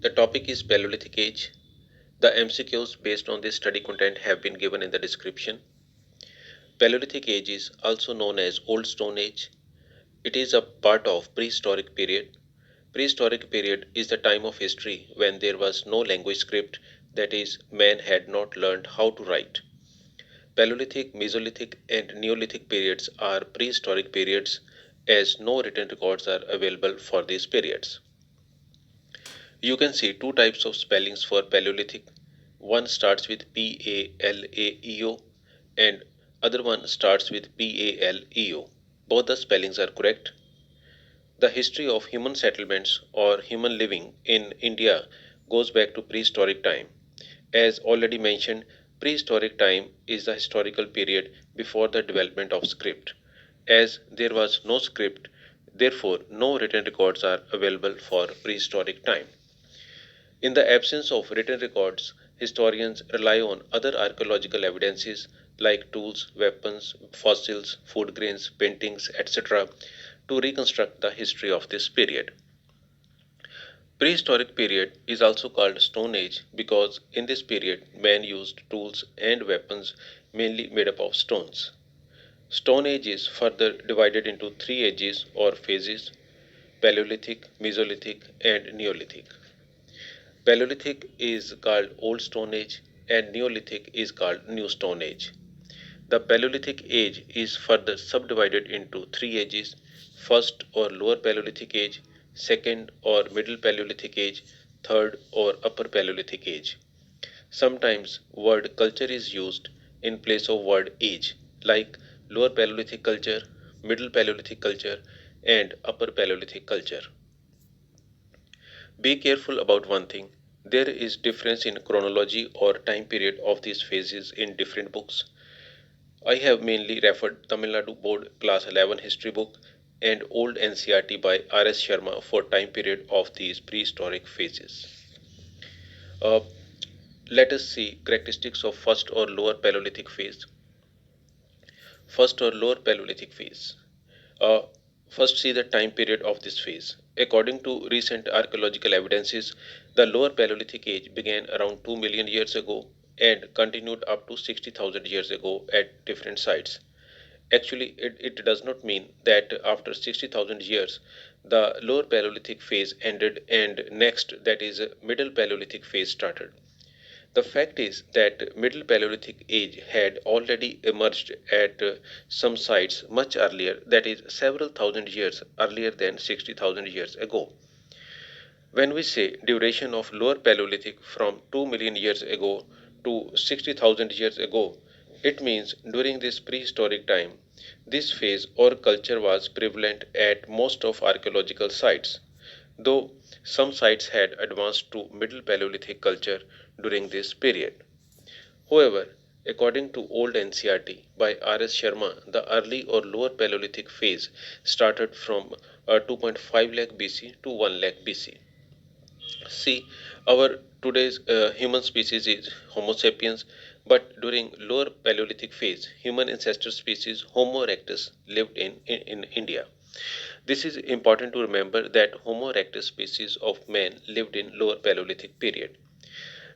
The topic is Paleolithic Age. The MCQs based on this study content have been given in the description. Paleolithic Age is also known as Old Stone Age. It is a part of prehistoric period. Prehistoric period is the time of history when there was no language script, that is, man had not learned how to write. Paleolithic, Mesolithic, and Neolithic periods are prehistoric periods as no written records are available for these periods. You can see two types of spellings for Paleolithic. One starts with Palaeo and other one starts with Paleo. Both the spellings are correct. The history of human settlements or human living in India goes back to prehistoric time. As already mentioned, prehistoric time is the historical period before the development of script. As there was no script, therefore no written records are available for prehistoric time. In the absence of written records, historians rely on other archaeological evidences like tools, weapons, fossils, food grains, paintings, etc. to reconstruct the history of this period. Prehistoric period is also called Stone Age because in this period man used tools and weapons mainly made up of stones. Stone Age is further divided into three ages or phases: Paleolithic, Mesolithic, and Neolithic. Paleolithic is called Old Stone Age and Neolithic is called New Stone Age. The Paleolithic Age is further subdivided into three ages: first or Lower Paleolithic Age, second or Middle Paleolithic Age, third or Upper Paleolithic Age. Sometimes word culture is used in place of word age, like Lower Paleolithic culture, Middle Paleolithic culture, and Upper Paleolithic culture. Be careful about one thing. There is difference in chronology or time period of these phases in different books. I have mainly referred Tamil Nadu Board Class 11 History book and old NCRT by R.S. Sharma for time period of these prehistoric phases. Uh, Let us see characteristics of first or lower Paleolithic phase. First or lower Paleolithic phase. Uh, First, see the time period of this phase. According to recent archaeological evidences, the Lower Paleolithic Age began around 2 million years ago and continued up to 60,000 years ago at different sites. Actually, it does not mean that after 60,000 years, the Lower Paleolithic phase ended and next, that is, Middle Paleolithic phase started. The fact is that Middle Paleolithic age had already emerged at some sites much earlier, that is, several thousand years earlier than 60,000 years ago. When we say duration of Lower Paleolithic from 2 million years ago to 60,000 years ago, it means during this prehistoric time, this phase or culture was prevalent at most of archaeological sites, though some sites had advanced to Middle Paleolithic culture during this period. However, according to old NCRT by R.S. Sharma, the early or lower Paleolithic phase started from 2.5 lakh BC to 1 lakh BC. See, our today's human species is Homo sapiens, but during lower Paleolithic phase, human ancestor species Homo erectus lived in India. This is important to remember that Homo erectus species of man lived in lower Paleolithic period.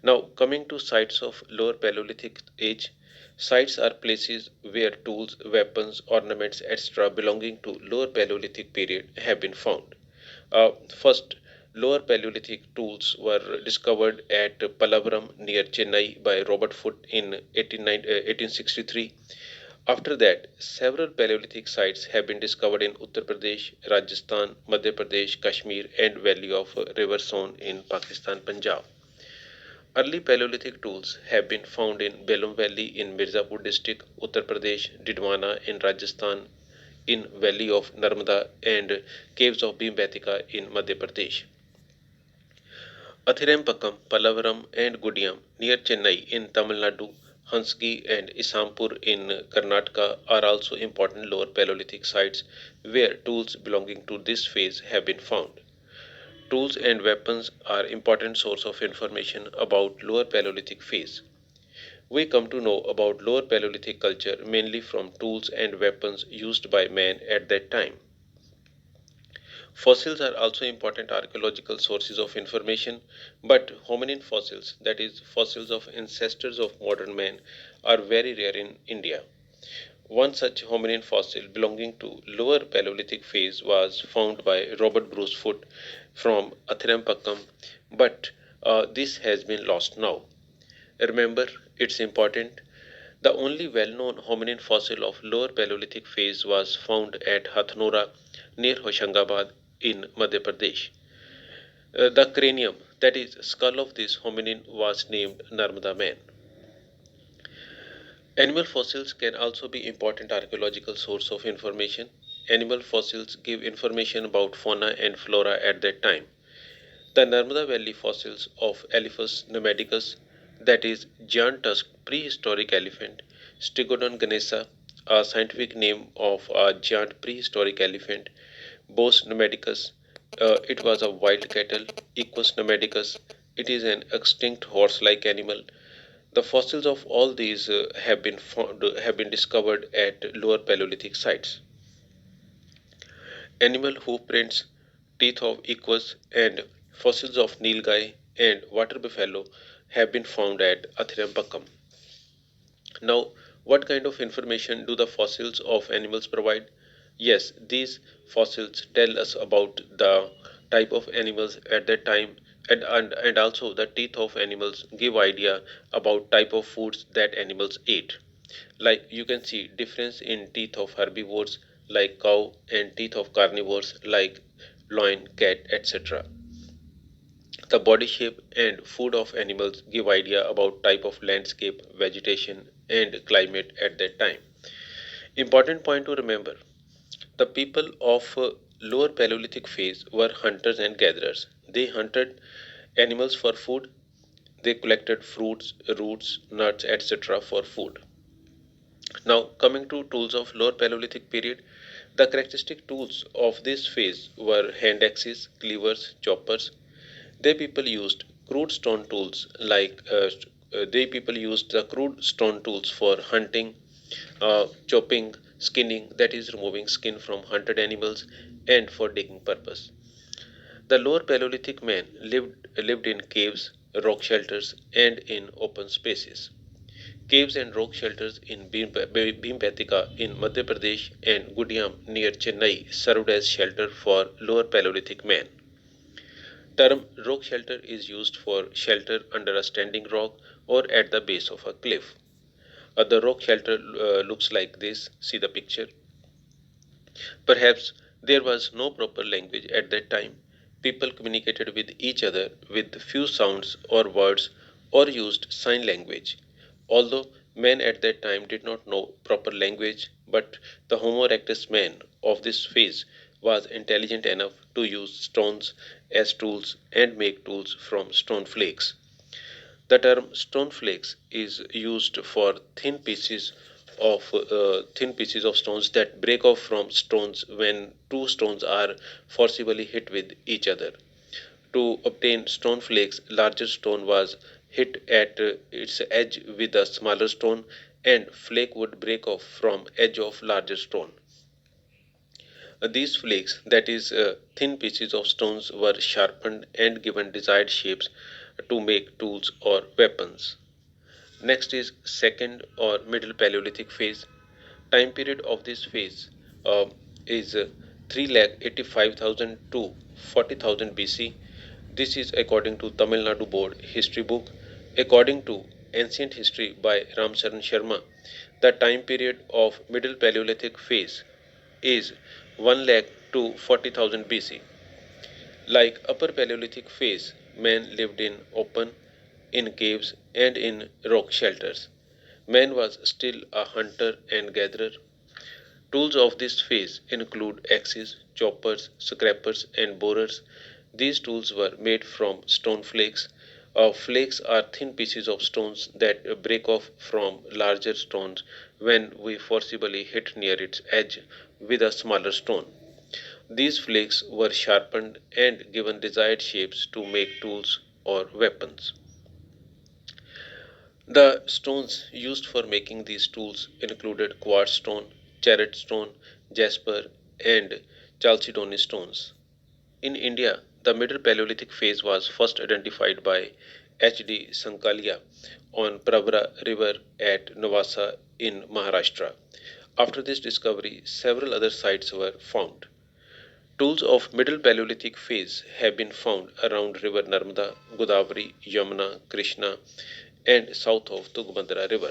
Now, coming to sites of lower Paleolithic age, sites are places where tools, weapons, ornaments, etc., belonging to lower Paleolithic period have been found. First, lower Paleolithic tools were discovered at Pallavaram near Chennai by Robert Foote in 1863. After that, several Paleolithic sites have been discovered in Uttar Pradesh, Rajasthan, Madhya Pradesh, Kashmir, and valley of River Son in Pakistan, Punjab. Early Paleolithic tools have been found in Belum Valley in Mirzapur district, Uttar Pradesh, Didwana in Rajasthan, in valley of Narmada, and caves of Bhimbetka in Madhya Pradesh. Athirampakkam, Pallavaram, and Gudiyam near Chennai in Tamil Nadu, Hansgi and Isampur in Karnataka are also important lower Paleolithic sites where tools belonging to this phase have been found. Tools and weapons are important source of information about lower Paleolithic phase. We come to know about lower Paleolithic culture mainly from tools and weapons used by man at that time. Fossils are also important archaeological sources of information, but hominin fossils, that is, fossils of ancestors of modern man, are very rare in India. One such hominin fossil belonging to lower Paleolithic phase was found by Robert Bruce Foote from Athirampakkam, but this has been lost now. Remember, it's important. The only well-known hominin fossil of lower Paleolithic phase was found at Hathnora near Hoshangabad in Madhya Pradesh. The cranium, that is, skull of this hominin, was named Narmada man. Animal fossils can also be important archaeological source of information. Animal fossils give information about fauna and flora at that time. The Narmada Valley fossils of Elephas nomadicus, that is, giant-tusked prehistoric elephant, Stegodon ganesa, a scientific name of a giant prehistoric elephant, Bos nomadicus, it was a wild cattle, Equus nomadicus, it is an extinct horse-like animal. The fossils of all these have been discovered at lower Paleolithic sites. Animal hoof prints, teeth of equus, and fossils of nilgai and water buffalo have been found at Athirampakkam. Now, what kind of information do the fossils of animals provide? Yes, these fossils tell us about the type of animals at that time, and also the teeth of animals give idea about type of foods that animals ate. Like you can see difference in teeth of herbivores like cow and teeth of carnivores like loin, cat, etc. The body shape and food of animals give idea about type of landscape, vegetation and climate at that time. Important point to remember. The people of lower Paleolithic phase were hunters and gatherers. They hunted animals for food. They collected fruits, roots, nuts, etc. for food. Now, coming to tools of lower Paleolithic period, the characteristic tools of this phase were hand axes, cleavers, choppers. They people used crude stone tools they people used the crude stone tools for hunting, chopping, skinning, that is removing skin from hunted animals, and for digging purpose. The lower Paleolithic man lived in caves, rock shelters, and in open spaces. Caves and rock shelters in Bhimbetka in Madhya Pradesh and Gudiam near Chennai served as shelter for lower Paleolithic man. Term rock shelter is used for shelter under a standing rock or at the base of a cliff. The rock shelter looks like this. See the picture. Perhaps there was no proper language at that time. People communicated with each other with few sounds or words or used sign language. Although men at that time did not know proper language, but the Homo erectus man of this phase was intelligent enough to use stones as tools and make tools from stone flakes. The term stone flakes is used for thin pieces of stones that break off from stones when two stones are forcibly hit with each other. To obtain stone flakes, larger stone was hit at its edge with a smaller stone, and flake would break off from edge of larger stone. These flakes, that is, thin pieces of stones, were sharpened and given desired shapes to make tools or weapons. Next is second or middle Paleolithic phase. Time period of this phase is 3,85,000 to 40,000 BC. This is according to Tamil Nadu Board History Book. According to Ancient History by Ramcharan Sharma, the time period of Middle Paleolithic phase is 1 lakh to 40,000 BC. Like Upper Paleolithic phase, men lived in open, in caves, and in rock shelters. Man was still a hunter and gatherer. Tools of this phase include axes, choppers, scrapers, and borers. These tools were made from stone flakes. Flakes are thin pieces of stones that break off from larger stones when we forcibly hit near its edge with a smaller stone. These flakes were sharpened and given desired shapes to make tools or weapons. The stones used for making these tools included quartz stone, chert stone, jasper, and chalcedony stones. In India, the Middle Paleolithic phase was first identified by H.D. Sankalia on Pravara River at Navasa in Maharashtra. After this discovery, several other sites were found. Tools of Middle Paleolithic phase have been found around river Narmada, Godavari, Yamuna, Krishna, and south of Tungabhadra River.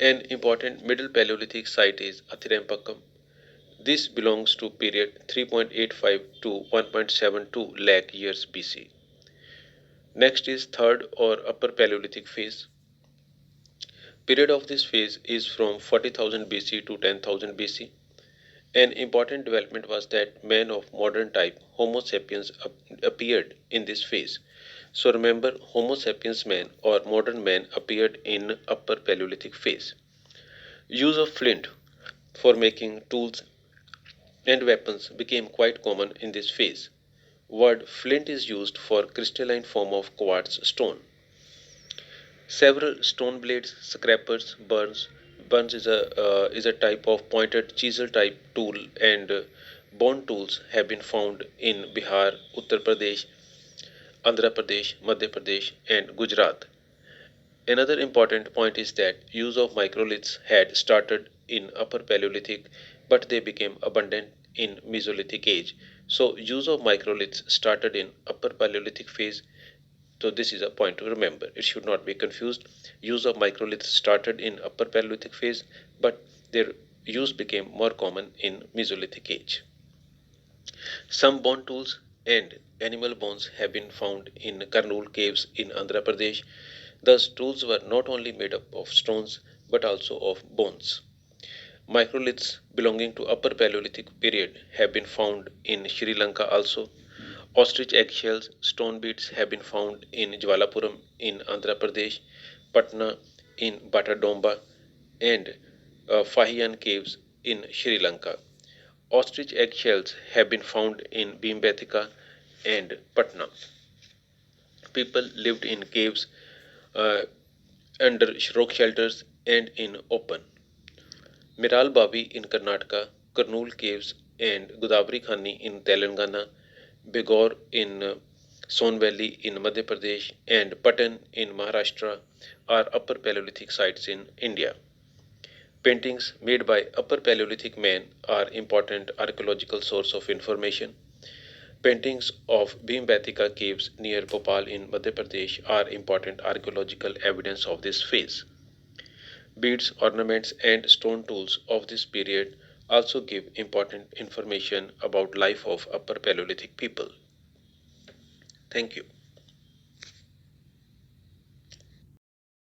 An important Middle Paleolithic site is Athirampakkam. This belongs to period 3.85 to 1.72 lakh years BC. Next is third or Upper Paleolithic phase. Period of this phase is from 40,000 BC to 10,000 BC. An important development was that man of modern type, Homo sapiens, appeared in this phase. So remember, Homo sapiens man or modern man appeared in Upper Paleolithic phase. Use of flint for making tools and weapons became quite common in this phase. Word flint is used for crystalline form of quartz stone. Several stone blades, scrapers, burns is a type of pointed chisel type tool, and bone tools have been found in Bihar, Uttar Pradesh, Andhra Pradesh, Madhya Pradesh, and Gujarat. Another important point is that use of microliths had started in Upper Paleolithic, but they became abundant in Mesolithic age. So use of microliths started in Upper Paleolithic phase. So this is a point to remember. It should not be confused. Use of microliths started in Upper Paleolithic phase, but their use became more common in Mesolithic age. Some bone tools and animal bones have been found in Karnool caves in Andhra Pradesh. Thus, tools were not only made up of stones but also of bones. Microliths belonging to Upper Paleolithic period have been found in Sri Lanka also. Ostrich eggshells, stone beads have been found in Jwalapuram in Andhra Pradesh, Patna in Batadomba, and Fahian caves in Sri Lanka. Ostrich eggshells have been found in Bhimbetka and Patna. People lived in caves, uh, under rock shelters, and in open. Miral Babi in Karnataka, Kurnool Caves, and Godavari Khani in Telangana, Begor in Son Valley in Madhya Pradesh, and Patan in Maharashtra are Upper Paleolithic sites in India. Paintings made by Upper Paleolithic men are important archaeological source of information. Paintings of Bhimbetka caves near Bhopal in Madhya Pradesh are important archaeological evidence of this phase. Beads, ornaments, and stone tools of this period also give important information about life of Upper Paleolithic people. Thank you.